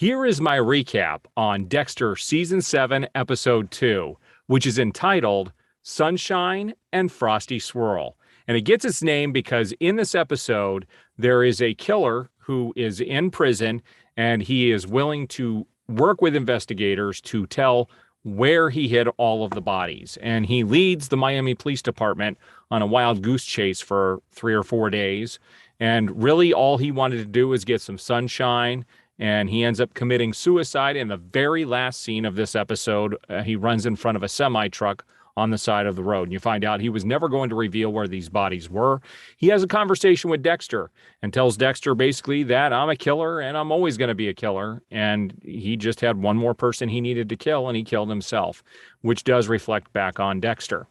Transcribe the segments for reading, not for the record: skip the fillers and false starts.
Here is my recap on Dexter Season 7, Episode 2, which is entitled Sunshine and Frosty Swirl. And it gets its name because in this episode, there is a killer who is in prison and he is willing to work with investigators to tell where he hid all of the bodies. And he leads the Miami Police Department on a wild goose chase for 3 or 4 days. And really all he wanted to do was get some sunshine, and he ends up committing suicide in the very last scene of this episode. He runs in front of a semi-truck on the side of the road. And you find out he was never going to reveal where these bodies were. He has a conversation with Dexter and tells Dexter basically that I'm a killer and I'm always going to be a killer. And he just had one more person he needed to kill, and he killed himself, which does reflect back on Dexter.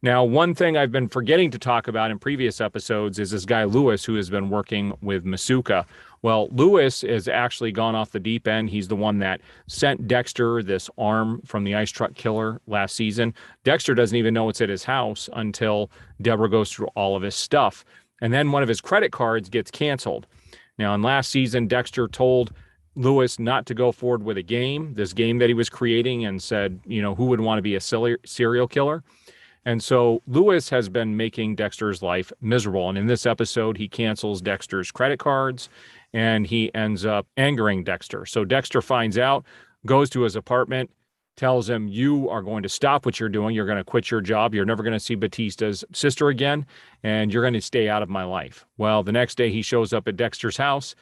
Now, one thing I've been forgetting to talk about in previous episodes is this guy, Lewis, who has been working with Masuka. Well, Lewis has actually gone off the deep end. He's the one that sent Dexter this arm from the ice truck killer last season. Dexter doesn't even know it's at his house until Deborah goes through all of his stuff. And then one of his credit cards gets canceled. Now, in last season, Dexter told Lewis not to go forward with this game that he was creating, and said, who would want to be a serial killer? And so Lewis has been making Dexter's life miserable. And in this episode, he cancels Dexter's credit cards and he ends up angering Dexter. So Dexter finds out, goes to his apartment, tells him, you are going to stop what you're doing. You're going to quit your job. You're never going to see Batista's sister again, and you're going to stay out of my life. Well, the next day he shows up at Dexter's house,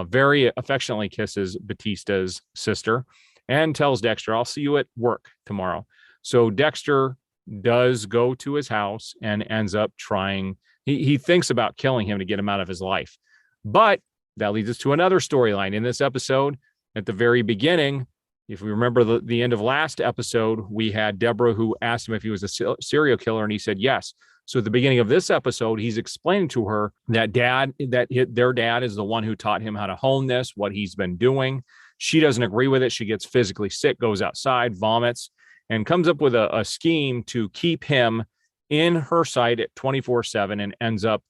very affectionately kisses Batista's sister, and tells Dexter, I'll see you at work tomorrow. So Dexter does go to his house and ends up trying. He thinks about killing him to get him out of his life. But that leads us to another storyline in this episode. At the very beginning, if we remember the end of last episode, we had Deborah who asked him if he was a serial killer, and he said yes. So at the beginning of this episode, he's explaining to her that their dad is the one who taught him how to hone this, what he's been doing. She doesn't agree with it. She gets physically sick, goes outside, vomits, and comes up with a scheme to keep him in her sight at 24/7, and ends up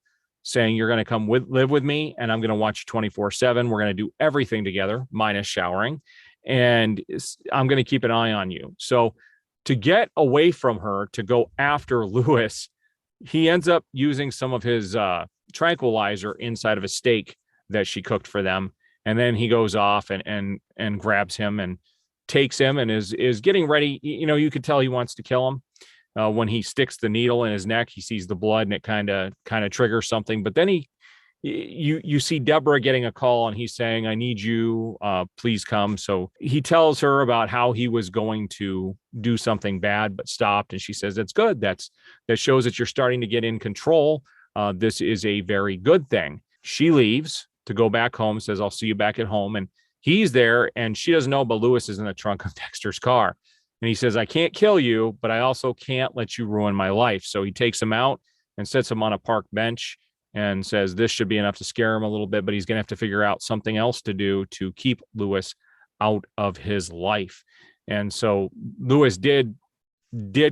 saying, you're going to come live with me, and I'm going to watch you 24/7. We're going to do everything together, minus showering, and I'm going to keep an eye on you. So to get away from her, to go after Lewis, he ends up using some of his tranquilizer inside of a steak that she cooked for them. And then he goes off and grabs him and takes him, and is getting ready. You could tell he wants to kill him. When he sticks the needle in his neck, he sees the blood, and it kind of triggers something. But then you see Deborah getting a call, and he's saying, I need you, please come. So he tells her about how he was going to do something bad, but stopped. And she says, that's good. That shows that you're starting to get in control. This is a very good thing. She leaves to go back home, says, I'll see you back at home. And he's there, and she doesn't know, but Lewis is in the trunk of Dexter's car. And he says, I can't kill you, but I also can't let you ruin my life. So he takes him out and sets him on a park bench and says this should be enough to scare him a little bit, but he's going to have to figure out something else to do to keep Lewis out of his life. And so Lewis did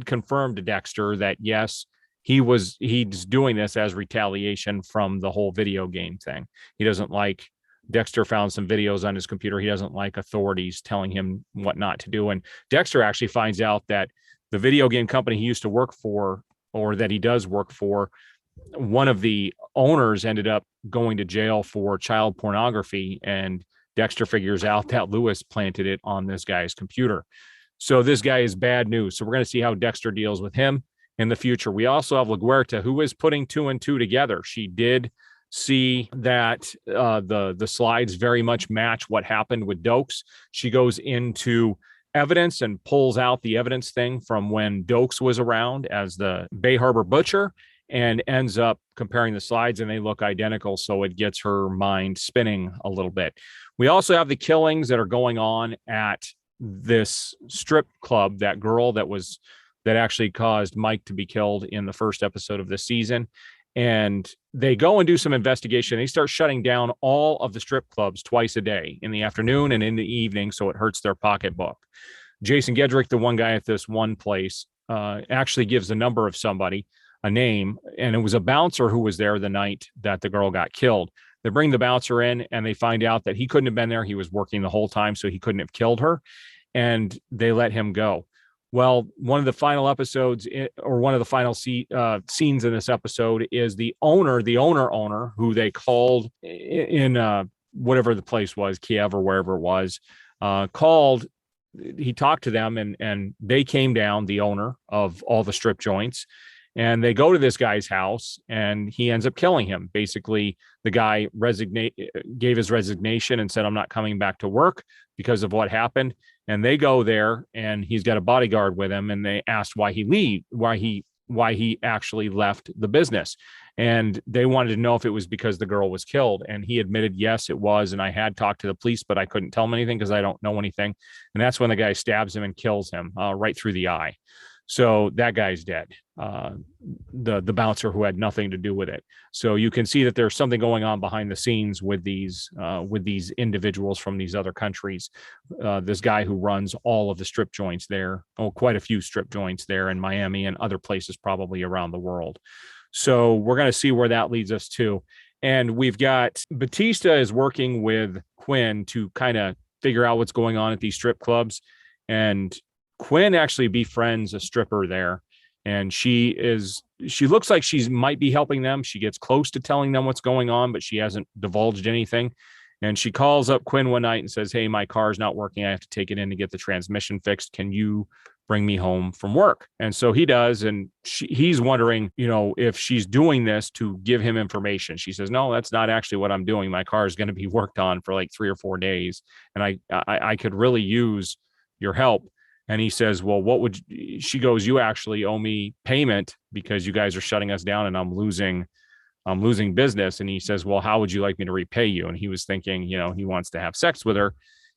confirm to Dexter that, yes, he's doing this as retaliation from the whole video game thing. He doesn't like Dexter found some videos on his computer. He doesn't like authorities telling him what not to do. And Dexter actually finds out that the video game company he used to work for, or that he does work for, one of the owners ended up going to jail for child pornography. And Dexter figures out that Lewis planted it on this guy's computer. So this guy is bad news. So we're going to see how Dexter deals with him in the future. We also have LaGuerta, who is putting 2 and 2 together. She did see that the slides very much match what happened with Dokes. She goes into evidence and pulls out the evidence thing from when Dokes was around as the Bay Harbor Butcher, and ends up comparing the slides, and they look identical. So it gets her mind spinning a little bit. We also have the killings that are going on at this strip club, that girl that actually caused Mike to be killed in the first episode of this season. And they go and do some investigation. They start shutting down all of the strip clubs twice a day, in the afternoon and in the evening, so it hurts their pocketbook. Jason Gedrick, the one guy at this one place, actually gives the number of somebody, a name, and it was a bouncer who was there the night that the girl got killed. They bring the bouncer in and they find out that he couldn't have been there. He was working the whole time, so he couldn't have killed her. And they let him go. Well, one of the final episodes, or one of the final scenes in this episode, is the owner, who they called in whatever the place was, Kiev or wherever it was, called. He talked to them, and they came down, the owner of all the strip joints, and they go to this guy's house, and he ends up killing him. Basically, the guy gave his resignation and said, "I'm not coming back to work because of what happened." And they go there, and he's got a bodyguard with him, and they asked why he actually left the business. And they wanted to know if it was because the girl was killed. And he admitted, yes, it was. And I had talked to the police, but I couldn't tell him anything because I don't know anything. And that's when the guy stabs him and kills him right through the eye. So that guy's dead, the bouncer who had nothing to do with it. So you can see that there's something going on behind the scenes with these individuals from these other countries. This guy who runs all of the strip joints there, quite a few strip joints there in Miami and other places probably around the world. So we're going to see where that leads us to. And we've got Batista is working with Quinn to kind of figure out what's going on at these strip clubs. And Quinn actually befriends a stripper there, and she looks like she might be helping them. She gets close to telling them what's going on, but she hasn't divulged anything. And she calls up Quinn one night and says, "Hey, my car's not working. I have to take it in to get the transmission fixed. Can you bring me home from work?" And so he does. And he's wondering, if she's doing this to give him information. She says, "No, that's not actually what I'm doing. My car is going to be worked on for like 3 or 4 days. And I could really use your help." And he says, "Well, she goes, "You actually owe me payment because you guys are shutting us down and I'm losing business." And he says, "Well, how would you like me to repay you?" And he was thinking, he wants to have sex with her.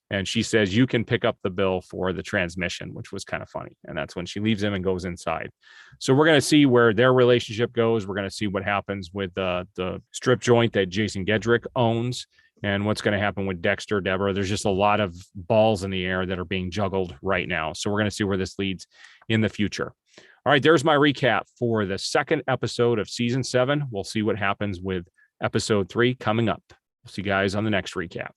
And she says, "You can pick up the bill for the transmission," which was kind of funny. And that's when she leaves him and goes inside. So we're going to see where their relationship goes. We're going to see what happens with the strip joint that Jason Gedrick owns, and what's going to happen with Dexter, Deborah. There's just a lot of balls in the air that are being juggled right now. So we're going to see where this leads in the future. All right, there's my recap for the second episode of season 7. We'll see what happens with episode 3 coming up. We'll see you guys on the next recap.